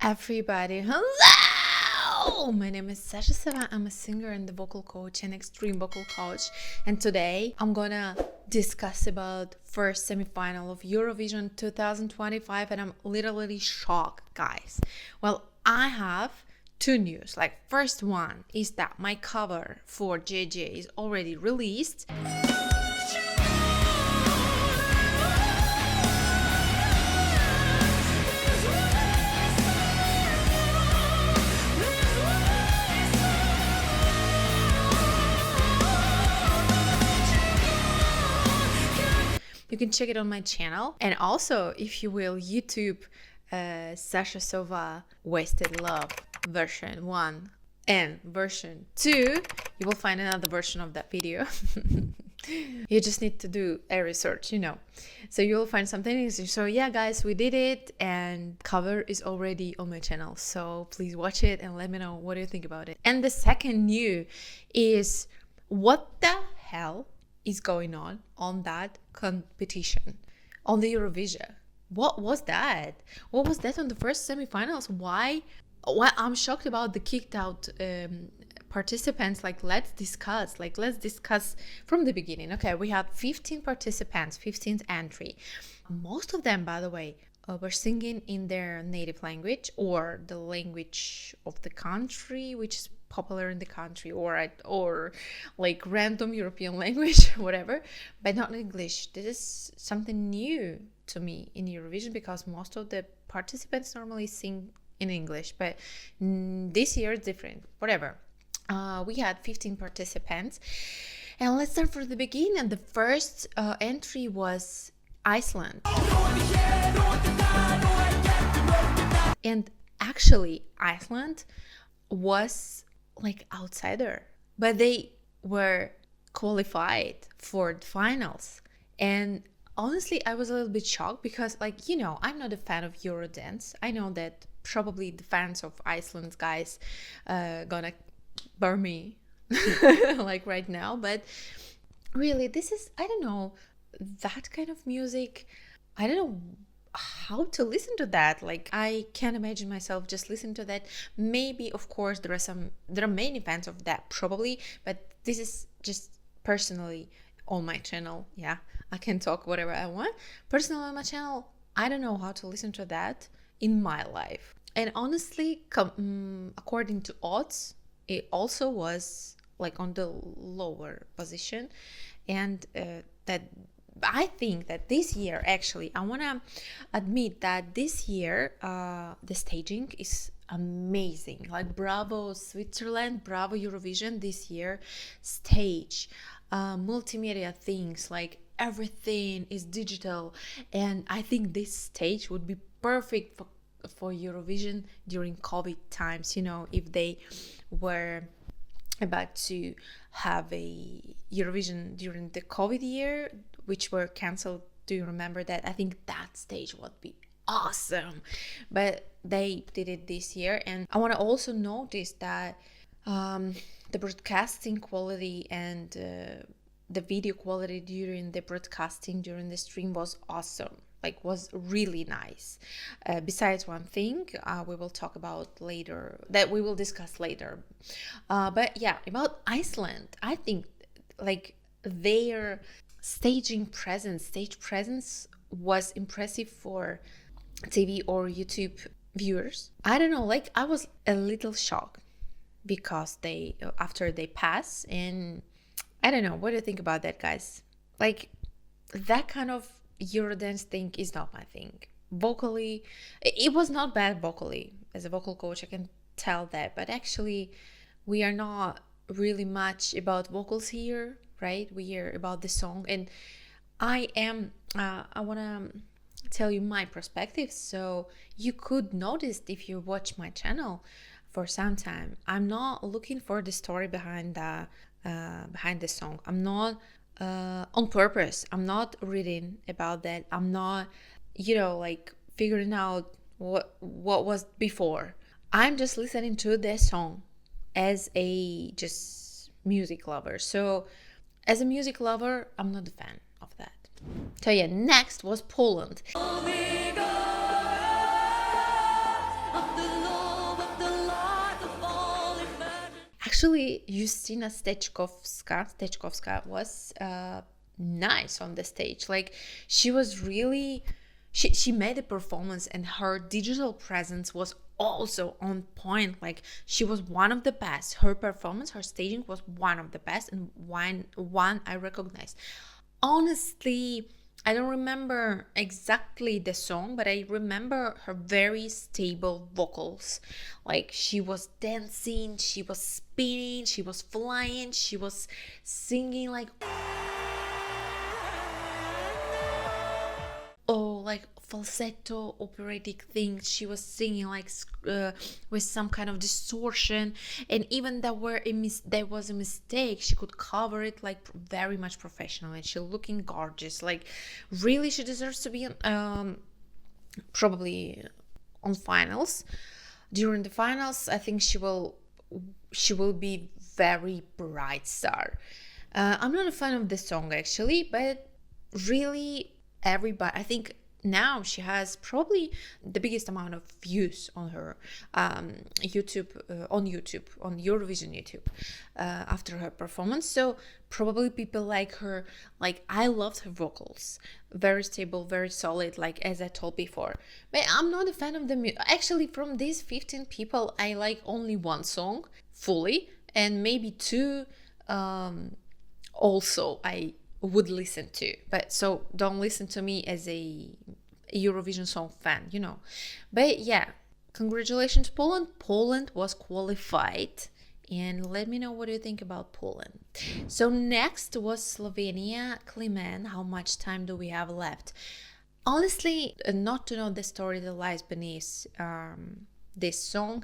Everybody, hello! My name is Sasha Sova. I'm a singer and the vocal coach and extreme vocal coach. And today I'm gonna discuss about first semi-final of Eurovision 2025, and I'm literally shocked, guys. Well, I have two news. Like, first one is that my cover for JJ is already released. You can check it on my channel, and also, if you will, YouTube Sasha Sova Wasted Love version 1 and version 2. You will find another version of that video. You just need to do a research, so you'll find something easy. So yeah, guys, we did it, and cover is already on my channel, so please watch it and let me know what you think about it. And the second news is, what the hell is going on that competition, on the Eurovision? What was that? What was that on the first semifinals? Why I'm shocked about the kicked out participants. Let's discuss from the beginning. Okay, we had 15 participants, 15th entry. Most of them, by the way, were singing in their native language or the language of the country, which is popular in the country, or like random European language, whatever, but not English. This is something new to me in Eurovision, because most of the participants normally sing in English, but this year it's different. Whatever. We had 15 participants, and let's start from the beginning. The first entry was Iceland, and actually Iceland was like outsider, but they were qualified for the finals. And honestly, I was a little bit shocked, because I'm not a fan of Eurodance. I know that probably the fans of Iceland, guys, gonna burn me like right now, but really, this is, I don't know, that kind of music. I don't know how to listen to that. I can't imagine myself just listening to that. Maybe, of course, there are many fans of that probably, but this is just personally on my channel. Yeah, I can talk whatever I want. Personally on my channel, I don't know how to listen to that in my life. And honestly, according to odds, it also was on the lower position. And that I think that this year, actually, I want to admit that this year the staging is amazing. Bravo Switzerland, bravo Eurovision. This year stage, multimedia things, everything is digital, and I think this stage would be perfect for Eurovision during COVID times. If they were about to have a Eurovision during the COVID year, which were cancelled. Do you remember that? I think that stage would be awesome, but they did it this year. And I want to also notice that the broadcasting quality and the video quality during the broadcasting, during the stream, was awesome. Was really nice. Besides one thing we will talk about later, that we will discuss later. But yeah, about Iceland, I think their stage presence was impressive for TV or YouTube viewers. I don't know, I was a little shocked, because after they pass, and I don't know, what do you think about that, guys? That kind of Eurodance thing is not my thing. Vocally, it was not bad vocally. As a vocal coach, I can tell that, but actually we are not really much about vocals here, right? We are about the song, and I want to tell you my perspective, so you could notice if you watch my channel for some time. I'm not looking for the story behind the song. I'm not on purpose. I'm not reading about that. I'm not figuring out what was before. I'm just listening to the song as a just music lover. So as a music lover, I'm not a fan of that. So yeah, next was Poland. Actually, Justina Stechkovska was nice on the stage. Like, she was really, she made a performance, and her digital presence was also on point. Like, she was one of the best. Her performance, her staging was one of the best, and one I recognized. Honestly, I don't remember exactly the song, but I remember her very stable vocals. Like, she was dancing, she was spinning, she was flying, she was singing like, oh, like falsetto operatic things. She was singing like with some kind of distortion, and even there was a mistake, she could cover it like very much professional, and she looking gorgeous. Like, really, she deserves to be probably on finals. During the finals, I think she will be very bright star. I'm not a fan of the song actually, but really, everybody, I think now she has probably the biggest amount of views on her YouTube, on Eurovision YouTube, after her performance. So probably people like her. Like, I loved her vocals, very stable, very solid, like as I told before. But I'm not a fan of the music. Actually, from these 15 people, I like only one song fully, and maybe two also I would listen to. But so don't listen to me as a Eurovision song fan, But yeah, congratulations, Poland. Poland was qualified, and let me know what you think about Poland. So next was Slovenia. Klimen, how much time do we have left? Honestly, not to know the story that lies beneath this song.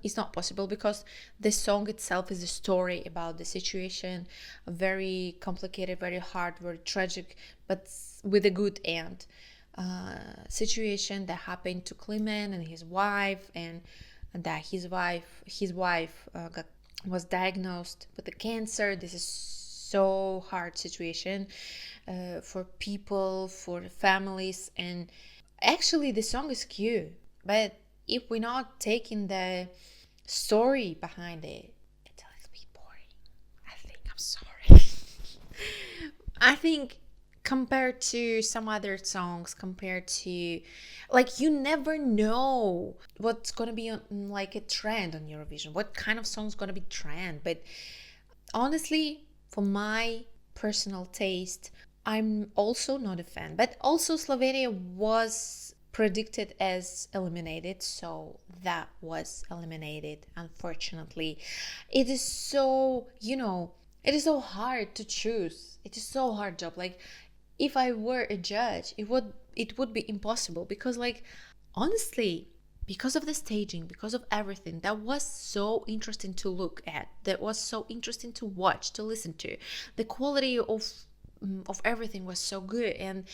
It's not possible, because the song itself is a story about the situation, very complicated, very hard, very tragic, but with a good end. Situation that happened to Klimen and his wife, and that his wife was diagnosed with a cancer. This is so hard situation for people, for families, and actually the song is cute, but if we're not taking the story behind it, it's a little bit boring. I think, I'm sorry. I think compared to some other songs, compared to, like, you never know what's gonna be on, like, a trend on Eurovision, what kind of song's gonna be trend. But honestly, for my personal taste, I'm also not a fan. But also Slovenia was predicted as eliminated, so that was eliminated, unfortunately. It is so, it is so hard to choose. It is so hard job. Like, if I were a judge, it would be impossible, because, like, honestly, because of the staging, because of everything, that was so interesting to look at, that was so interesting to watch, to listen to. The quality of everything was so good, and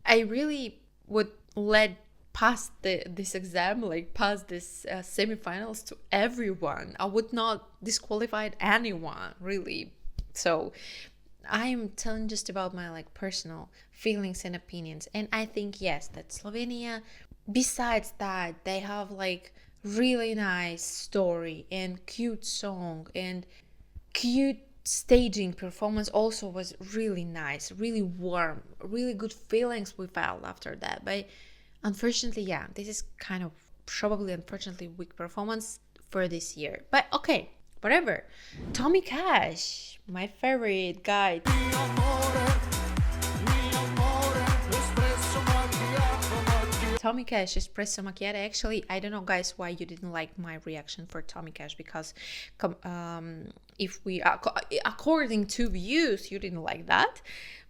I really would let pass this exam, like pass this semifinals to everyone. I would not disqualify anyone, really. So I'm telling just about my, like, personal feelings and opinions. And I think, yes, that Slovenia, besides that, they have like really nice story and cute song, and cute staging performance also was really nice, really warm, really good feelings we felt after that. But unfortunately, yeah, this is kind of probably unfortunately weak performance for this year. But okay, whatever. Tommy Cash, my favorite guy. Tommy Cash, Espresso Macchiato. Actually, I don't know, guys, why you didn't like my reaction for Tommy Cash, because if we according to views, you didn't like that.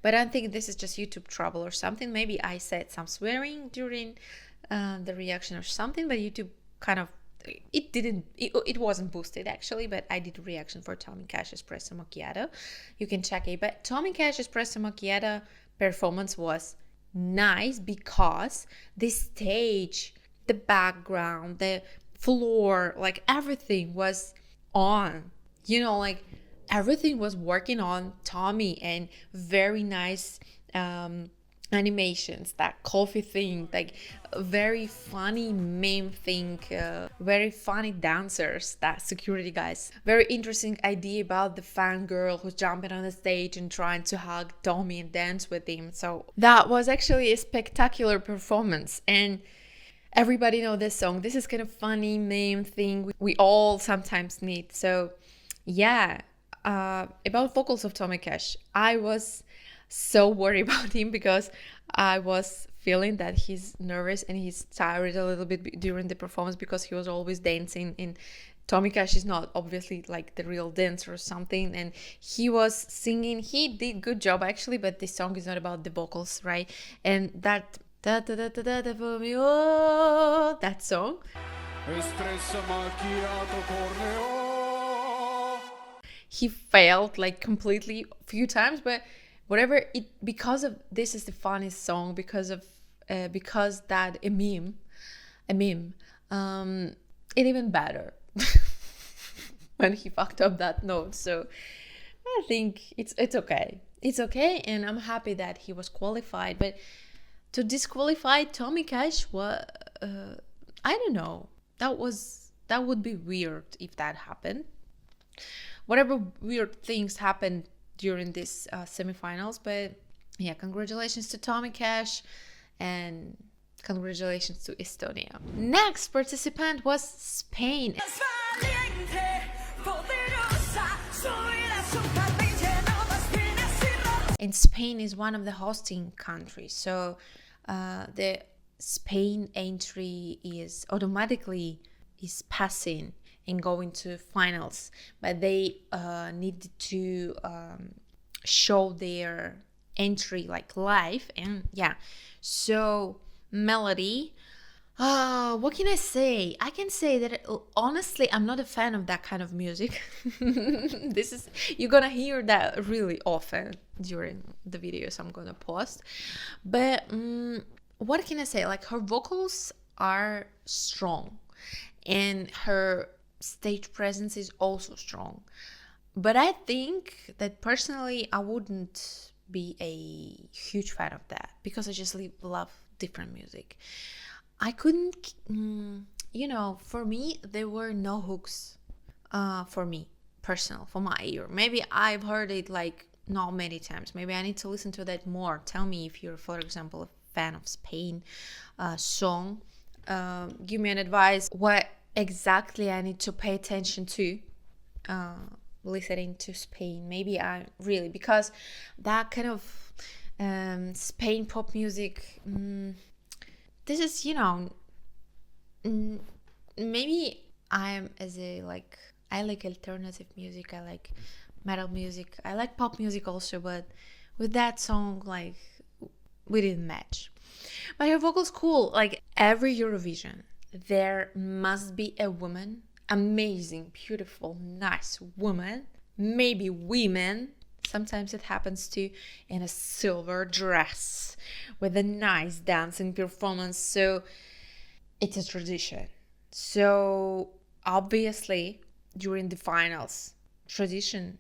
But I think this is just YouTube trouble or something. Maybe I said some swearing during the reaction or something, but YouTube kind of, it wasn't boosted actually. But I did a reaction for Tommy Cash Espresso Macchiato. You can check it. But Tommy Cash Espresso Macchiato performance was nice, because the stage, the background, the floor, like everything was on, like everything was working on Tommy, and very nice animations, that coffee thing, like very funny meme thing, very funny dancers, that security guys. Very interesting idea about the fangirl who's jumping on the stage and trying to hug Tommy and dance with him. So that was actually a spectacular performance, and everybody know this song. This is kind of funny meme thing we all sometimes need. So yeah, about vocals of Tommy Cash, I was so worried about him because I was feeling that he's nervous and he's tired a little bit during the performance because he was always dancing, and Tommy Cash is not obviously like the real dancer or something, and he was singing. He did good job actually, but this song is not about the vocals, right? And that da da da da da da for me, oh, that song, he failed like completely a few times, but whatever, it, because of this is the funniest song, because that a meme, it even better when he fucked up that note. So I think it's okay, and I'm happy that he was qualified. But to disqualify Tommy Cash, what I don't know, that would be weird if that happened. Whatever weird things happened during this semifinals, but yeah, congratulations to Tommy Cash and congratulations to Estonia. Next participant was Spain. And Spain is one of the hosting countries, so the Spain entry is automatically passing and going to finals, but they needed to show their entry like live. And yeah, so Melody, what can I say? I can say that honestly I'm not a fan of that kind of music. This is, you're gonna hear that really often during the videos I'm gonna post, but what can I say, like her vocals are strong and her stage presence is also strong, but I think that personally I wouldn't be a huge fan of that because I just love different music. I couldn't, for me there were no hooks, for me personal, for my ear. Maybe I've heard it like not many times, maybe I need to listen to that more. Tell me if you're, for example, a fan of Spain song. Give me an advice what exactly I need to pay attention to listening to Spain. Maybe I really, because that kind of Spain pop music, this is, maybe I'm as a like, I like alternative music, I like metal music, I like pop music also, but with that song, like, we didn't match. But her vocals cool. Like every Eurovision there must be a woman, amazing, beautiful, nice woman, maybe women, sometimes it happens too, in a silver dress with a nice dancing performance. So it's a tradition. So obviously during the finals, tradition,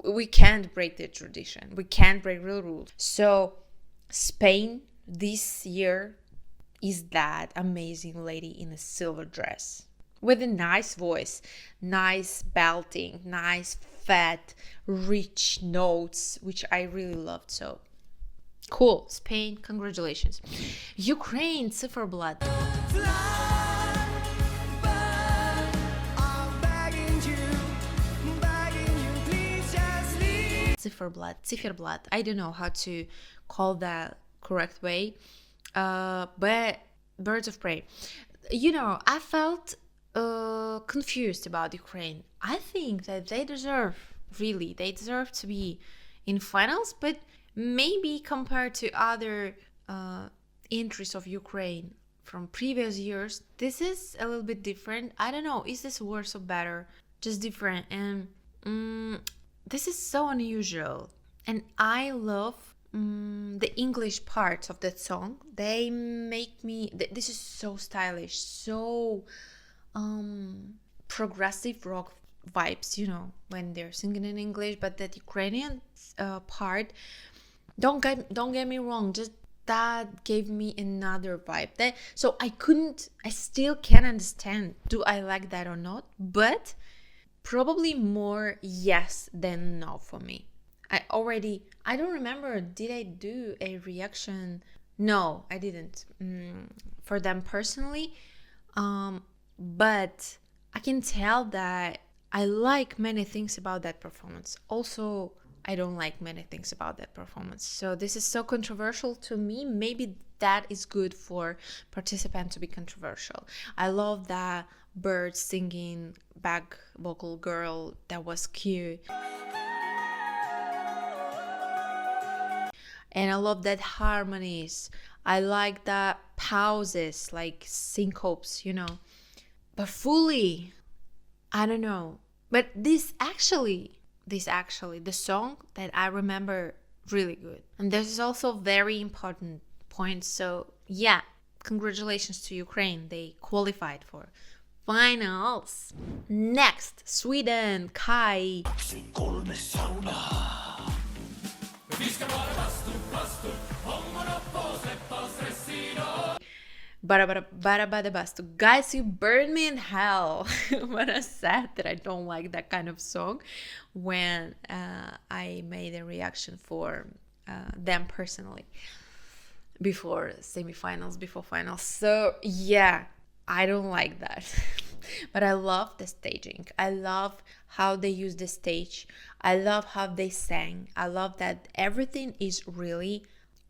we can't break the tradition, we can't break real rules. So Spain this year is that amazing lady in a silver dress with a nice voice, nice belting, nice fat rich notes, which I really loved. So cool. Spain, congratulations. Ukraine, Cypherblood. Cypherblood. I don't know how to call that correct way, but Birds of Prey. I felt confused about Ukraine. I think that they deserve to be in finals, but maybe compared to other entries of Ukraine from previous years, this is a little bit different. I don't know, is this worse or better? Just different. And this is so unusual, and I love the English parts of that song. They make me, this is so stylish, so progressive rock vibes, when they're singing in English. But that Ukrainian part, don't get me wrong, just that gave me another vibe. So I still can't understand, do I like that or not? But probably more yes than no for me. I don't remember, did I do a reaction? No, I didn't, for them personally. But I can tell that I like many things about that performance. Also, I don't like many things about that performance. So this is so controversial to me. Maybe that is good for participant to be controversial. I love that bird singing back vocal girl, that was cute. And I love that harmonies. I like the pauses, like syncopes, But fully, I don't know. But this actually, the song that I remember really good. And this is also very important point. So yeah, congratulations to Ukraine. They qualified for finals. Next, Sweden, Kai. Barabastu. Guys, you burned me in hell. When I said that I don't like that kind of song, when I made a reaction for them personally before semifinals, before finals. So yeah, I don't like that. But I love the staging. I love how they use the stage. I love how they sang. I love that everything is really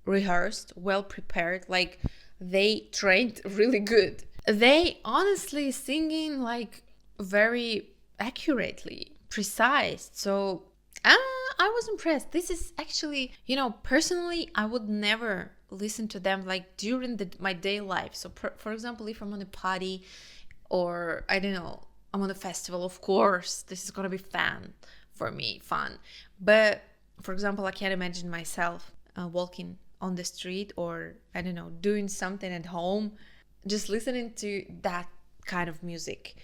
rehearsed, well prepared. Like, they trained really good. They honestly singing like very accurately, precise. So I was impressed. This is actually, personally, I would never listen to them like during my day life. So for example, if I'm on a party, or I don't know, I'm on a festival, of course, this is gonna be fun for me, fun. But for example, I can't imagine myself walking on the street, or I don't know, doing something at home, just listening to that kind of music.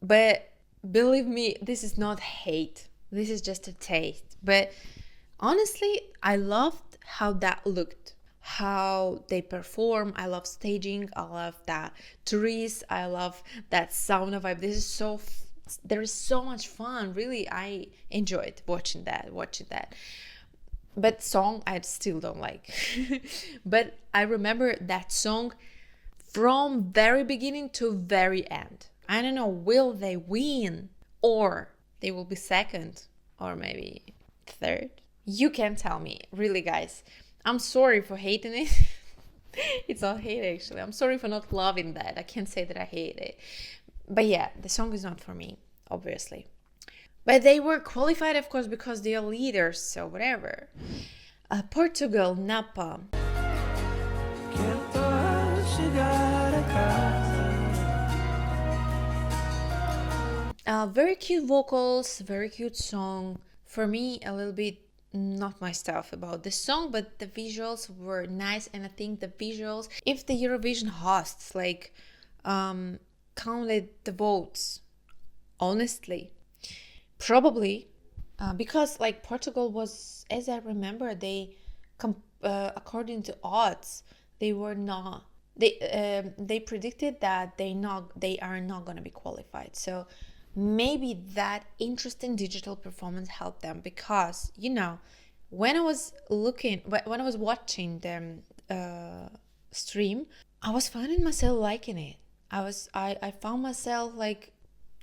But believe me, this is not hate. This is just a taste. But honestly, I loved how that looked, how they perform. I love staging. I love that trees. I love that sauna vibe. This is there is so much fun. Really, I enjoyed watching that. But song, I still don't like. But I remember that song from very beginning to very end. I don't know, will they win? Or they will be second? Or maybe third? You can tell me, really, guys. I'm sorry for hating it. It's not hate, actually. I'm sorry for not loving that. I can't say that I hate it. But yeah, the song is not for me, obviously. But they were qualified, of course, because they are leaders, so whatever. Portugal, Napa. Very cute vocals, very cute song. For me, a little bit not my stuff about the song, but the visuals were nice. And I think the visuals, if the Eurovision hosts counted the votes honestly, probably, because like Portugal was, as I remember, they according to odds, they were not, they predicted that they are not going to be qualified. So maybe that interesting digital performance helped them, because when I was watching them stream, I was finding myself liking it. I found myself like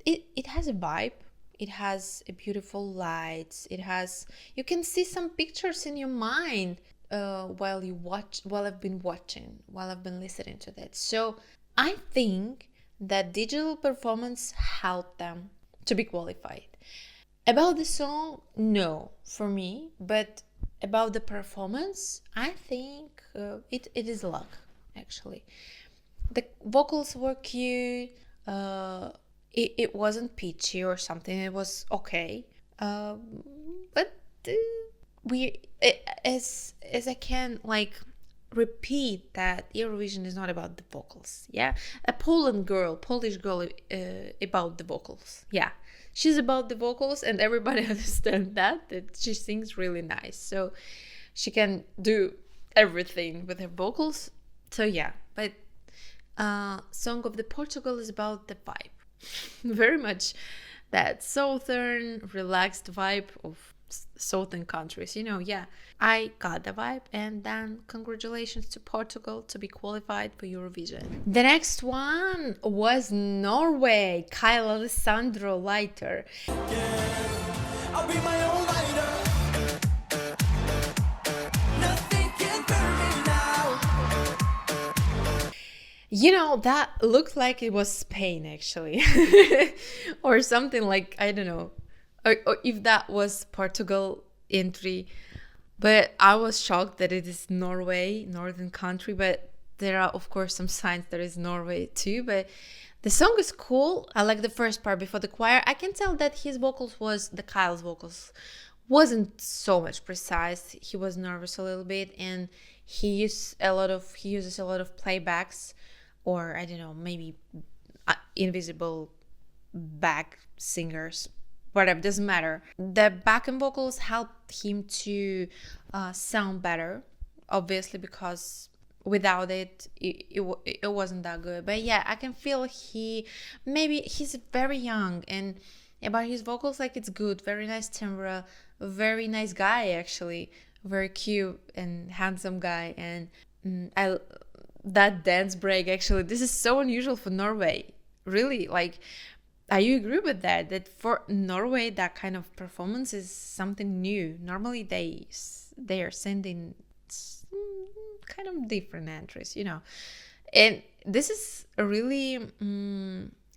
it has a vibe. It has a beautiful lights. You can see some pictures in your mind while I've been listening to that. So I think that digital performance helped them to be qualified. About the song, no, for me, but about the performance, I think it is luck, actually. The vocals were cute. It wasn't pitchy or something. It was okay. But as I can repeat that Eurovision is not about the vocals. Yeah, a Polish girl about the vocals. Yeah, she's about the vocals, and everybody understands that she sings really nice. So she can do everything with her vocals. So yeah, but Song of the Portugal is about the vibe. Very much that southern, relaxed vibe of southern countries. Yeah, I got the vibe. And then congratulations to Portugal to be qualified for Eurovision. The next one was Norway, Kyle Alessandro Lighter. Yeah, I'll be my own lighter. Nothing can burn me now. That looked like it was Spain, actually. Or something like, I don't know. Or if that was Portugal entry. But I was shocked that it is Norway, northern country. But there are, of course, some signs that it's Norway too. But the song is cool. I like the first part before the choir. I can tell that Kyle's vocals wasn't so much precise. He was nervous a little bit, and he uses a lot of playbacks, or I don't know, maybe invisible back singers. Whatever, doesn't matter. The backing vocals helped him to sound better, obviously, because without it wasn't that good. But yeah, I can feel he's very young, and about his vocals, like, it's good, very nice timbre, very nice guy, actually, very cute and handsome guy. And that dance break, actually, this is so unusual for Norway, really. Like, are you agree with that? That for Norway, that kind of performance is something new. Normally, they are sending kind of different entries, And this is really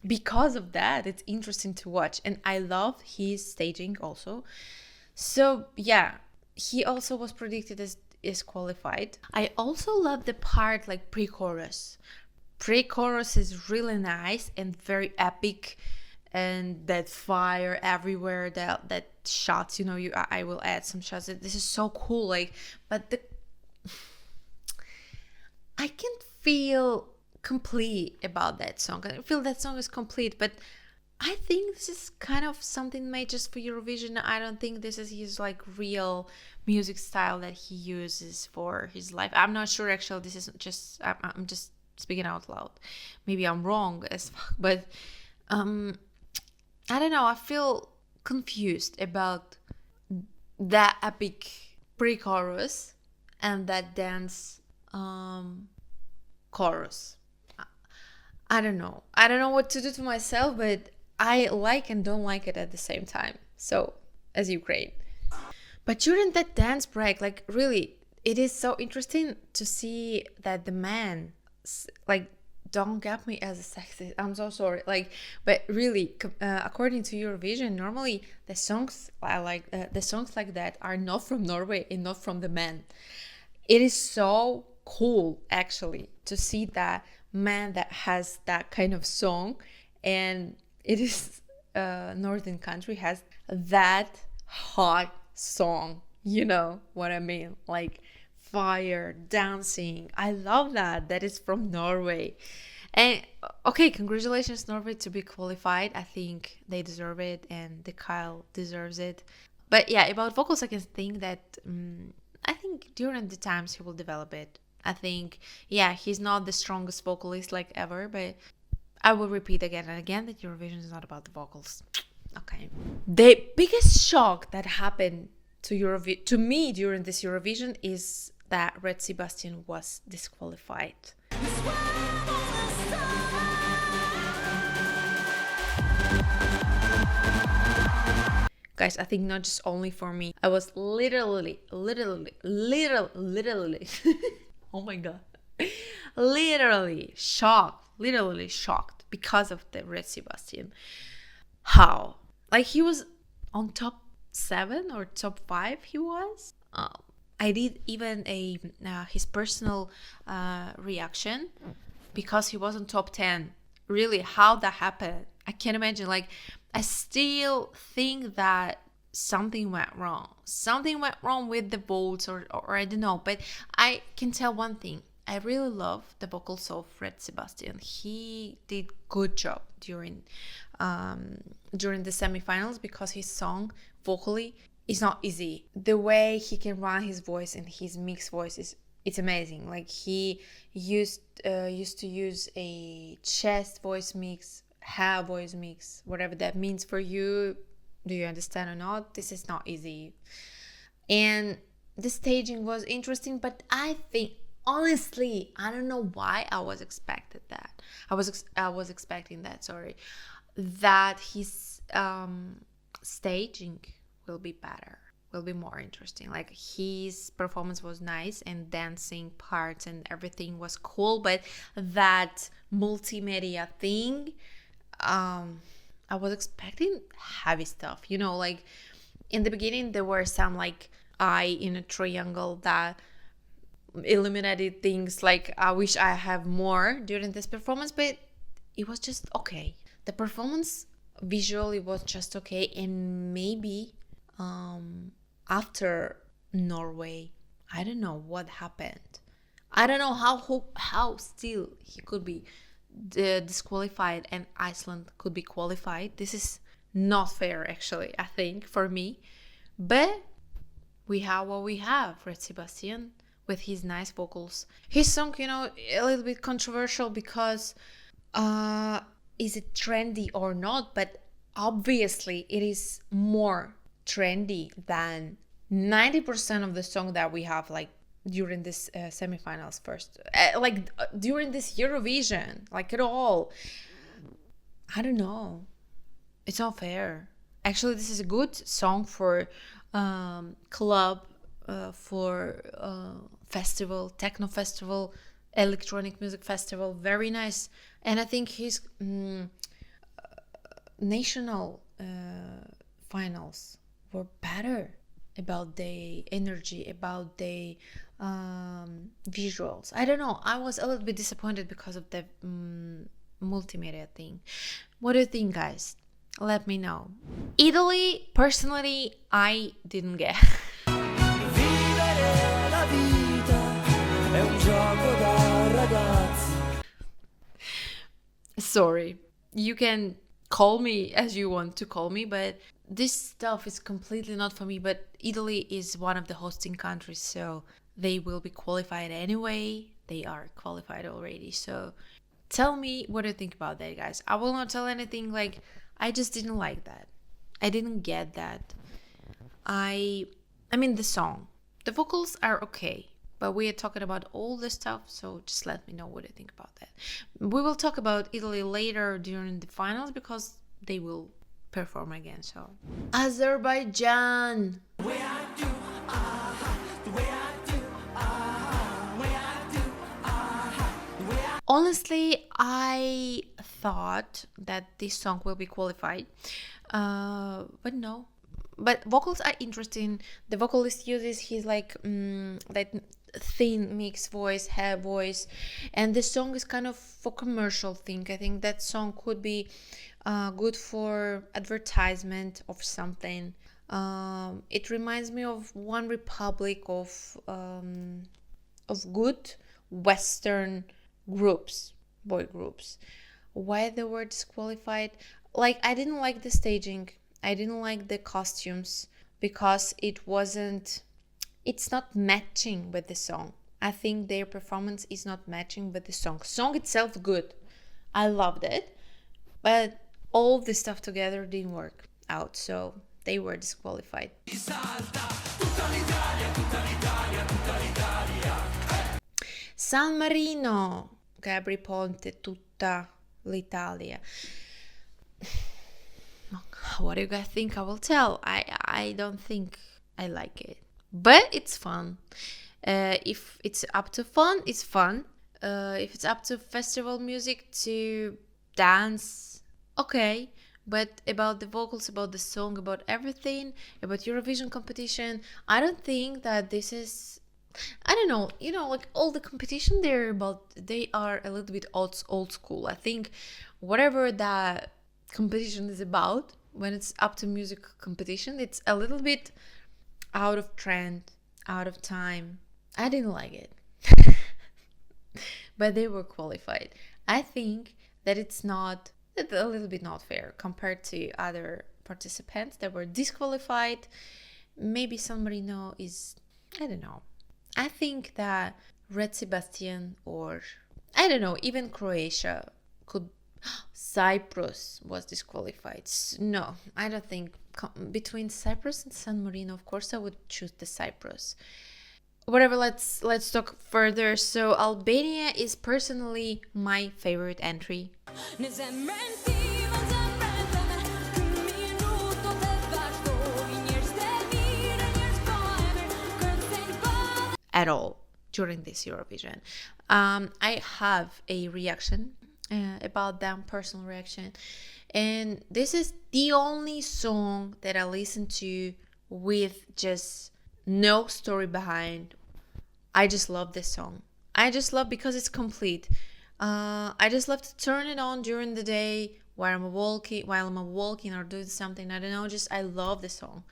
because of that, it's interesting to watch, and I love his staging also. So yeah, he also was predicted as qualified. I also love the part like pre-chorus. Pre-chorus is really nice and very epic. And that fire everywhere, that shots, I will add some shots. This is so cool. Like, but I can't feel complete about that song. I feel that song is complete, but I think this is kind of something made just for Eurovision. I don't think this is his like real music style that he uses for his life. I'm not sure, actually. This is just, I'm just speaking out loud. Maybe I'm wrong as fuck, but I don't know, I feel confused about that epic pre-chorus and that dance chorus. I don't know what to do to myself, but I like and don't like it at the same time. So, as Ukraine. But during that dance break, like, really, it is so interesting to see that the man, like, don't get me as a sexist, I'm so sorry, like, but really, according to Eurovision, normally the songs like that are not from Norway and not from the men. It is so cool, actually, to see that man that has that kind of song, and it is northern country has that hot song, you know what I mean, like fire, dancing. I love that is from Norway. And okay, congratulations Norway to be qualified. I think they deserve it, and the Kyle deserves it. But yeah, about vocals, I can think that I think during the times he will develop it. I think, yeah, he's not the strongest vocalist like ever, but I will repeat again and again that Eurovision is not about the vocals. Okay. The biggest shock that happened to me during this Eurovision is that Red Sebastian was disqualified. Guys, I think not just only for me. I was literally oh my god, literally shocked because of the Red Sebastian. How? Like, he was on top 7 or top 5 he was. I did even his personal reaction because he was on top 10. Really, how that happened? I can't imagine. Like, I still think that something went wrong. Something went wrong with the votes, or I don't know. But I can tell one thing. I really love the vocals of Red Sebastian. He did good job during the semifinals, because his song vocally is not easy. The way he can run his voice and his mixed voice is it's amazing. Like he used to use a chest voice mix, hair voice mix, whatever that means for you. Do you understand or not? This is not easy. And the staging was interesting, but I think honestly, I don't know why I was expected that. I was expecting that, sorry, that his staging will be better, will be more interesting. Like his performance was nice and dancing parts and everything was cool, but that multimedia thing, I was expecting heavy stuff, you know, like in the beginning there were some like eye in a triangle that illuminated things. Like I wish I have more during this performance, but it was just okay. The performance visually was just okay, and maybe after Norway, I don't know what happened. I don't know how still he could be disqualified and Iceland could be qualified. This is not fair, actually, I think, for me. But we have what we have. Red Sebastian with his nice vocals. His song, you know, a little bit controversial because is it trendy or not? But obviously it is more trendy than 90% of the song that we have, like during this semifinals first, during this Eurovision, like at all. I don't know. It's not fair. Actually, this is a good song for club, for festival, techno festival, electronic music festival. Very nice. And I think his national finals were better about the energy, about the visuals. I don't know. I was a little bit disappointed because of the multimedia thing. What do you think, guys? Let me know. Italy, personally, I didn't get. Vivere la vita è un gioco da ragazzi. Sorry. You can call me as you want to call me, but this stuff is completely not for me. But Italy is one of the hosting countries, so they will be qualified anyway. They are qualified already. So tell me what you think about that, guys. I will not tell anything. Like, I just didn't like that. I didn't get that. I mean, the song, the vocals are okay, but we are talking about all the stuff, so just let me know what you think about that. We will talk about Italy later during the finals because they will perform again. So Azerbaijan. Honestly, I thought that this song will be qualified, but no. But vocals are interesting. The vocalist uses his like that thin mixed voice, hair voice, and the song is kind of for commercial thing. I think that song could be good for advertisement of something. It reminds me of One Republic, of good Western groups, boy groups. Why they were disqualified? Like, I didn't like the staging. I didn't like the costumes because it's not matching with the song. I think their performance is not matching with the song. Song itself good. I loved it. But all the stuff together didn't work out. So they were disqualified. San Marino, Gabri Ponte, tutta l'Italia. What do you guys think? I will tell. I don't think I like it, but it's fun. If it's up to fun, it's fun. If it's up to festival music to dance, okay. But about the vocals, about the song, about everything, about Eurovision competition, I don't think that this is. I don't know, like all the competition they are a little bit old school. I think whatever that competition is about, when it's up to music competition, it's a little bit out of trend, out of time. I didn't like it. But they were qualified. I think that it's a little bit not fair compared to other participants that were disqualified. Maybe San Marino is, I don't know. I think that Red Sebastian, or I don't know, even Croatia could. Cyprus was disqualified. No, I don't think. Between Cyprus and San Marino, of course I would choose the Cyprus. Whatever, let's talk further. So Albania is personally my favorite entry. At all during this Eurovision. I have a reaction about them, personal reaction, and this is the only song that I listen to with just no story behind. I just love this song. I just love because it's complete. I just love to turn it on during the day while I'm walking or doing something. I don't know. Just I love the song,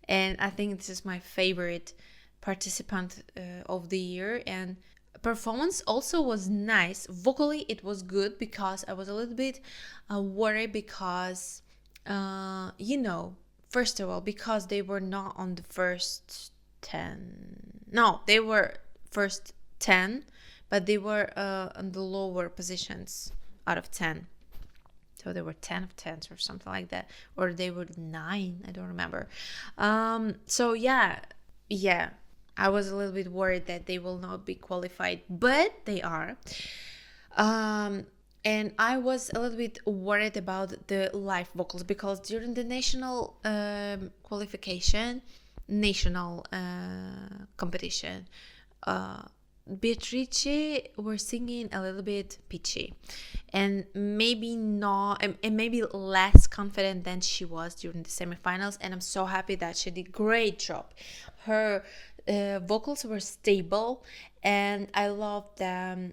and I think this is my favorite participant of the year. And performance also was nice. Vocally, it was good because I was a little bit worried because, first of all, because they were not on the first 10. No, they were first 10, but they were on the lower positions out of 10. So they were 10 of 10s or something like that. Or they were 9, I don't remember. So yeah. I was a little bit worried that they will not be qualified, but they are. And I was a little bit worried about the live vocals because during the national national competition, Beatrice were singing a little bit pitchy and maybe not, and maybe less confident than she was during the semifinals. And I'm so happy that she did a great job. Her vocals were stable, and I love the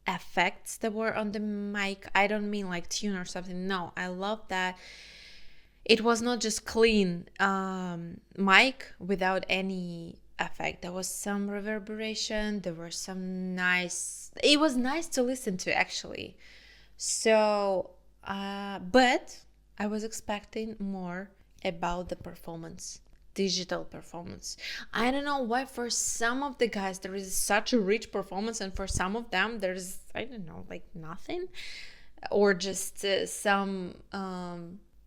effects that were on the mic. I don't mean like tune or something. No, I love that it was not just clean mic without any effect. There was some reverberation. There were some nice. It was nice to listen to actually. So, but I was expecting more about the performance. Digital performance. I don't know why for some of the guys there is such a rich performance, and for some of them there's, I don't know, like nothing, or just some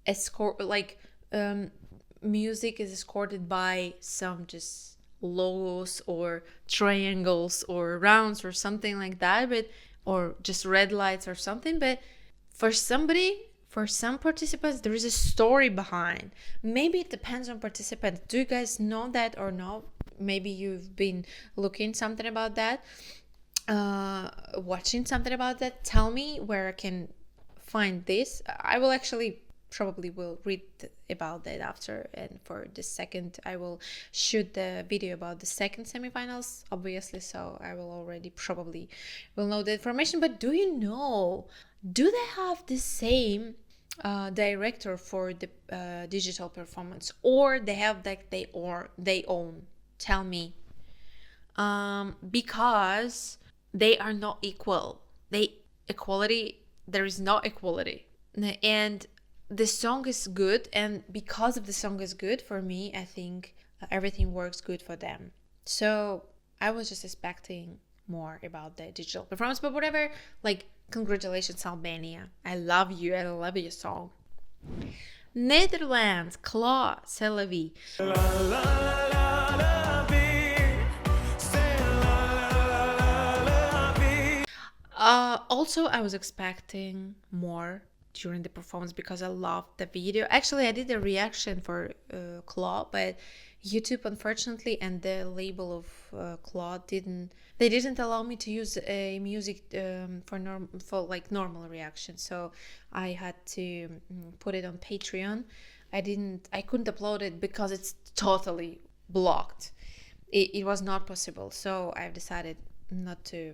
escort, like music is escorted by some just logos or triangles or rounds or something like that, but or just red lights or something. But for some participants, there is a story behind. Maybe it depends on participants. Do you guys know that or no? Maybe you've been looking something about that, watching something about that. Tell me where I can find this. I will actually probably will read about that after, and for the second I will shoot the video about the second semifinals, obviously, so I will already probably will know the information. But do you know, do they have the same director for the digital performance, or they have like they own? Tell me, because they are not equal. There is no equality, and the song is good, and because of the song is good for me, I think everything works good for them. So I was just expecting more about the digital performance, but whatever, like, congratulations Albania, I love you, I love your song. Netherlands, Claw, C'est la vie. Also, I was expecting more during the performance because I loved the video. Actually, I did a reaction for Claw, but YouTube, unfortunately, and the label of Claw didn't allow me to use a music for normal reaction. So I had to put it on Patreon. I couldn't upload it because it's totally blocked. It was not possible. So I've decided not to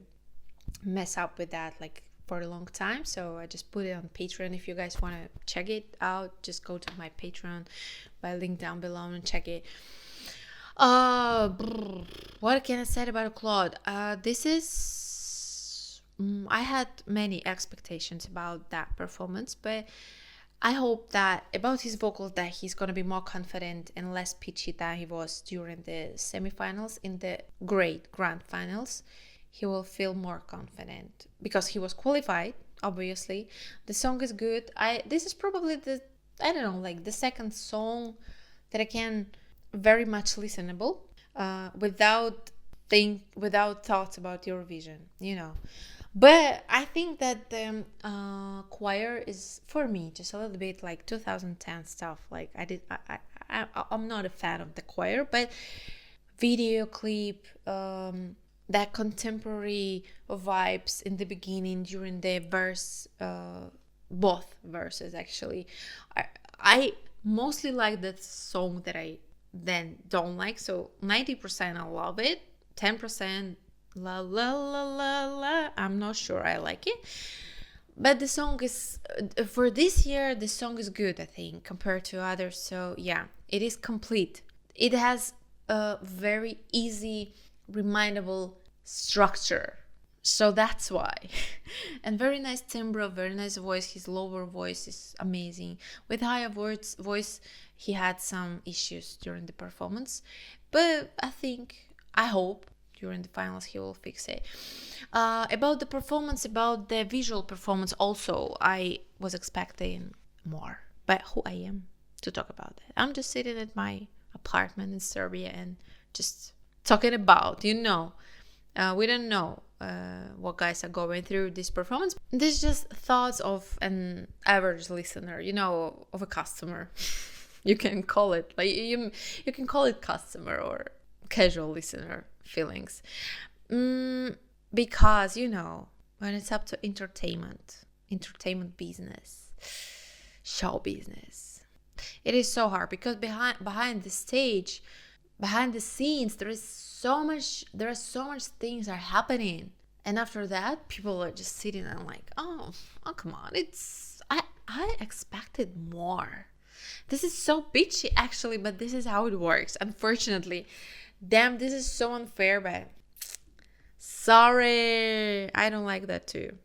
mess up with that like for a long time. So I just put it on Patreon. If you guys want to check it out, just go to my Patreon by link down below and check it. What can I say about Claude? This is I had many expectations about that performance, but I hope that about his vocals that he's gonna be more confident and less pitchy than he was during the semifinals. In the great grand finals, he will feel more confident because he was qualified. Obviously, the song is good. This is probably the, I don't know, like the second song that I can very much listenable without thoughts about Eurovision, you know. But I think that the choir is, for me, just a little bit like 2010 stuff. Like I'm not a fan of the choir, but video clip, that contemporary vibes in the beginning during the verse, both verses actually. I mostly like the song that I then don't like. So 90% I love it, 10% la la la la la, I'm not sure I like it. But the song is, for this year, the song is good, I think, compared to others. So yeah, it is complete. It has a very easy, remindable structure. So that's why. And very nice timbre, very nice voice. His lower voice is amazing. With higher voice, he had some issues during the performance. But I hope during the finals he will fix it. About the performance, about the visual performance also, I was expecting more. But who I am to talk about that? I'm just sitting at my apartment in Serbia and just talking about, we don't know what guys are going through this performance. This is just thoughts of an average listener, of a customer. You can call it, like, you can call it customer or casual listener feelings. Because, when it's up to entertainment business, show business, it is so hard because behind the stage, behind the scenes, there are so much things are happening, and after that people are just sitting and like, oh come on, I expected more. This is so bitchy actually, but this is how it works, unfortunately. Damn, this is so unfair, but sorry, I don't like that too.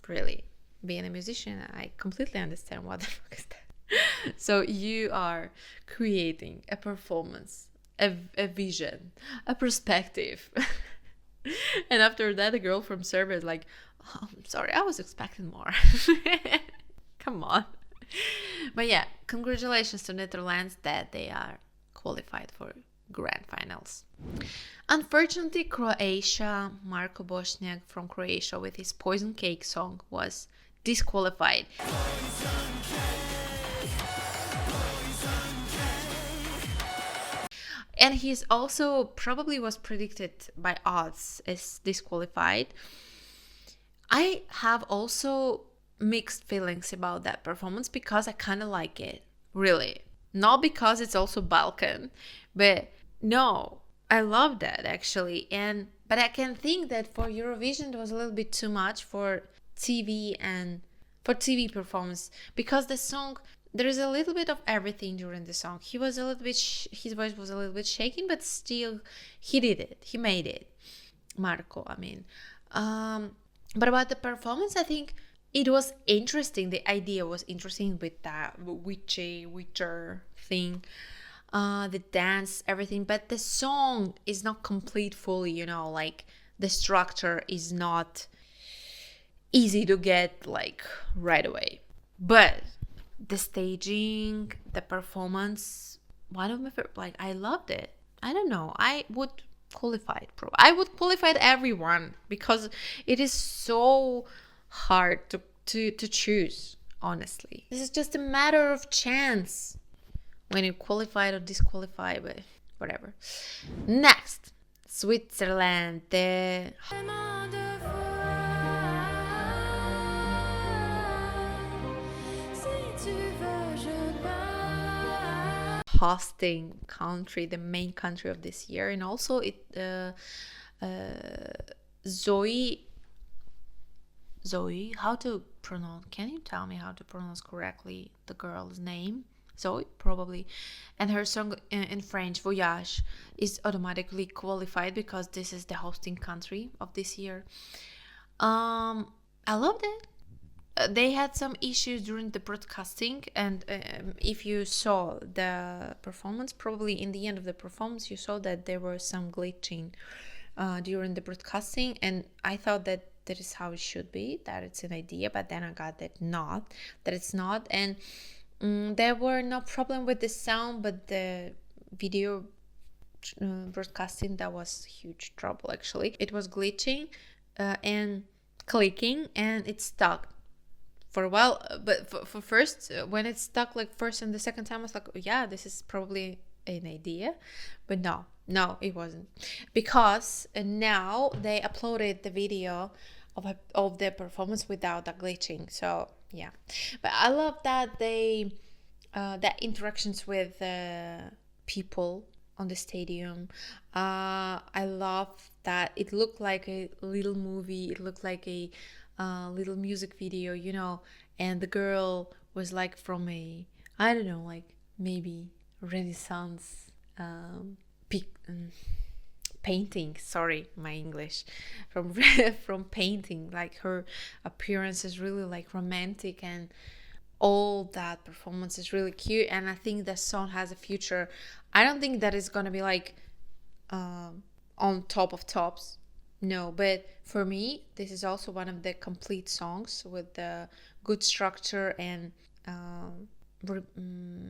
Really, being a musician, I completely understand what the fuck is that. So you are creating a performance, a vision, a perspective. And after that, the girl from Serbia is like, oh, I'm sorry, I was expecting more. Come on. But yeah, congratulations to Netherlands that they are qualified for grand finals. Unfortunately, Croatia, Marko Bošnjak from Croatia with his Poison Cake song was disqualified. And he's also probably was predicted by odds as disqualified. I have also mixed feelings about that performance because I kind of like it, really. Not because it's also Balkan, but no, I love that actually. But I can think that for Eurovision it was a little bit too much for TV and for TV performance, because the song, there is a little bit of everything during the song. His voice was a little bit shaking, but still he did it. He made it. Marko, I mean. But about the performance, I think it was interesting. The idea was interesting with that witcher thing, the dance, everything. But the song is not complete fully, like the structure is not easy to get like right away. But the staging, the performance, one of my favorite, like I loved it. I don't know. I would qualify it, I would qualify everyone because it is so hard to choose, honestly. This is just a matter of chance when you qualify or disqualify, but whatever. Next, Switzerland. The hosting country, the main country of this year, and also Zoe, how to pronounce? Can you tell me how to pronounce correctly the girl's name? Zoe, probably. And her song in French, Voyage, is automatically qualified because this is the hosting country of this year. I loved it. they had some issues during the broadcasting, and if you saw the performance, probably in the end of the performance you saw that there were some glitching during the broadcasting, and I thought that that is how it should be, that it's an idea, but then I got that it's not, and there were no problem with the sound, but the video broadcasting, that was huge trouble actually. It was glitching and clicking, and it stuck for a while, but for first, when it stuck like first and the second time, I was like, oh, yeah, this is probably an idea, but no, it wasn't, because now they uploaded the video of the performance without the glitching. So yeah, but I love that they that interactions with people on the stadium. I love that it looked like a little movie, it looked like a little music video, you know, and the girl was like from a, I don't know, like maybe Renaissance painting, sorry, my English, from painting, like her appearance is really like romantic, and all that performance is really cute, and I think the song has a future. I don't think that it's gonna be like on top of tops, no, but for me this is also one of the complete songs with the good structure and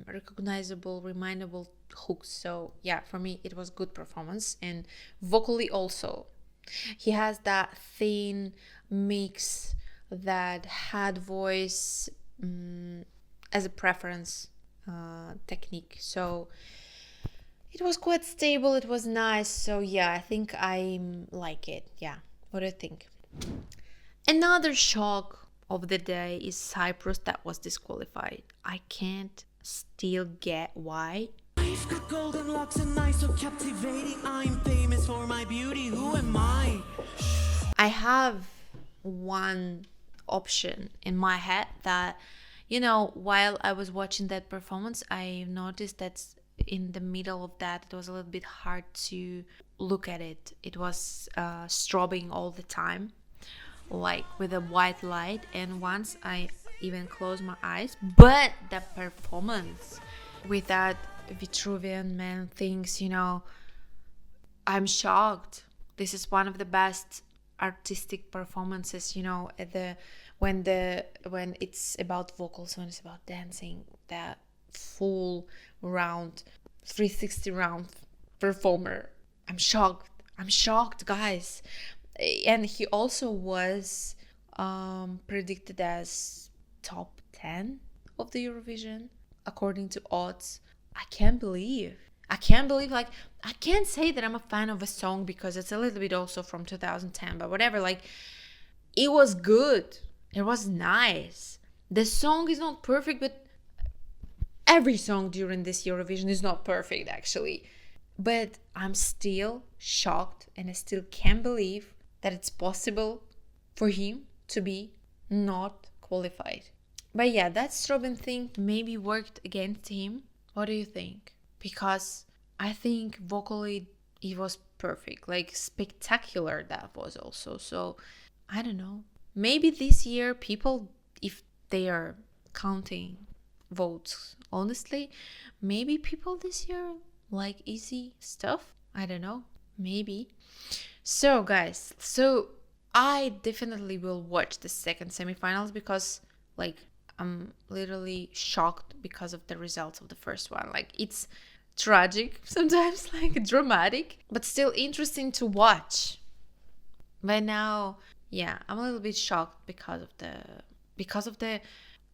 recognizable, remindable hooks. So yeah, for me it was good performance, and vocally also he has that thin mix, that had voice as a preference technique, so it was quite stable, it was nice. So yeah, I think I like it. Yeah, what do you think? Another shock of the day is Cyprus, that was disqualified. I can't still get why. I've got golden locks and eyes so captivating. I'm famous for my beauty. Who am I? I have one option in my head that, you know, while I was watching that performance, I noticed that in the middle of that it was a little bit hard to look at it. It was strobing all the time, like with a white light, and once I even closed my eyes. But the performance with that Vitruvian man things, you know, I'm shocked. This is one of the best artistic performances, you know, at the when it's about vocals, when it's about dancing, that full round 360 round performer. I'm shocked, guys. And he also was predicted as top 10 of the Eurovision according to odds. I can't believe, like, I can't say that I'm a fan of a song because it's a little bit also from 2010, but whatever, like, it was good, it was nice. The song is not perfect, but every song during this Eurovision is not perfect actually. But I'm still shocked, and I still can't believe that it's possible for him to be not qualified. But yeah, that Strobin thing maybe worked against him. What do you think? Because I think vocally it was perfect, like spectacular that was also. So I don't know, maybe this year people, if they are counting votes honestly, maybe people this year like easy stuff. I don't know, maybe. So guys, so I definitely will watch the second semifinals because like I'm literally shocked because of the results of the first one. Like, it's tragic sometimes, like dramatic, but still interesting to watch. But now, yeah, I'm a little bit shocked because of the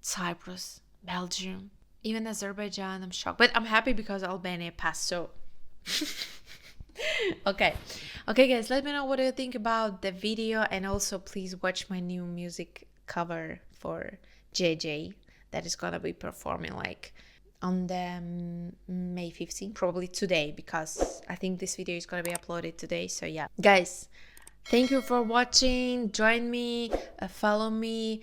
Cyprus, Belgium, even Azerbaijan. I'm shocked, but I'm happy because Albania passed. So okay guys, let me know what you think about the video, and also please watch my new music cover for JJ that is gonna be performing like on the May 15th, probably today, because I think this video is gonna be uploaded today. So yeah guys, thank you for watching. Join me, follow me,